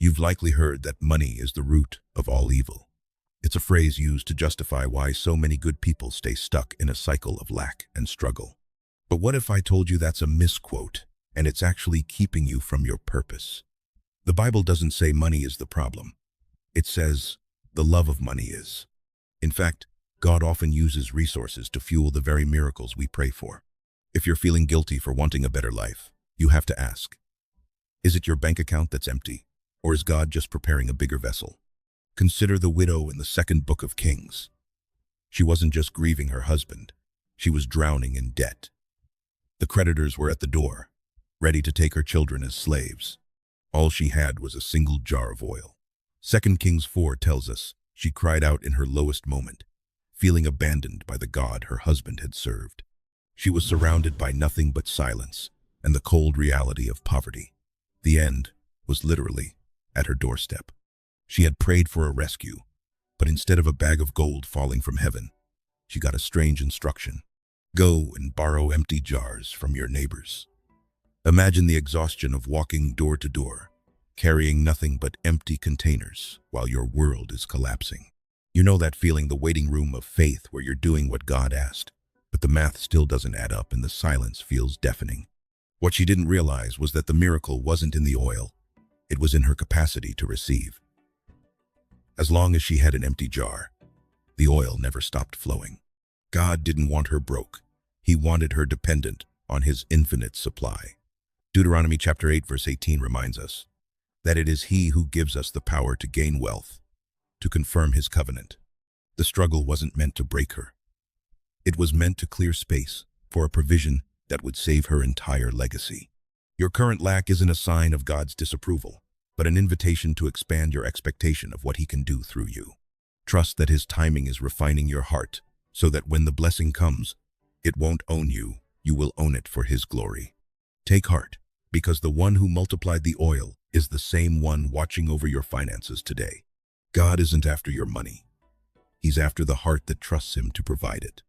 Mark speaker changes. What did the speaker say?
Speaker 1: You've likely heard that money is the root of all evil. It's a phrase used to justify why so many good people stay stuck in a cycle of lack and struggle. But what if I told you that's a misquote, and it's actually keeping you from your purpose? The Bible doesn't say money is the problem. It says the love of money is. In fact, God often uses resources to fuel the very miracles we pray for. If you're feeling guilty for wanting a better life, you have to ask, is it your bank account that's empty? Or is God just preparing a bigger vessel? Consider the widow in the second book of Kings. She wasn't just grieving her husband. She was drowning in debt. The creditors were at the door, ready to take her children as slaves. All she had was a single jar of oil. 2 Kings 4 tells us she cried out in her lowest moment, feeling abandoned by the God her husband had served. She was surrounded by nothing but silence and the cold reality of poverty. The end was literally at her doorstep. She had prayed for a rescue, but instead of a bag of gold falling from heaven, she got a strange instruction. Go and borrow empty jars from your neighbors. Imagine the exhaustion of walking door to door, carrying nothing but empty containers while your world is collapsing. You know that feeling, the waiting room of faith where you're doing what God asked, but the math still doesn't add up and the silence feels deafening. What she didn't realize was that the miracle wasn't in the oil. It was in her capacity to receive. As long as she had an empty jar, the oil never stopped flowing. God didn't want her broke. He wanted her dependent on his infinite supply. Deuteronomy chapter 8 verse 18 reminds us that it is he who gives us the power to gain wealth, to confirm his covenant. The struggle wasn't meant to break her. It was meant to clear space for a provision that would save her entire legacy. Your current lack isn't a sign of God's disapproval, but an invitation to expand your expectation of what he can do through you. Trust that his timing is refining your heart so that when the blessing comes, it won't own you, you will own it for his glory. Take heart, because the one who multiplied the oil is the same one watching over your finances today. God isn't after your money. He's after the heart that trusts him to provide it.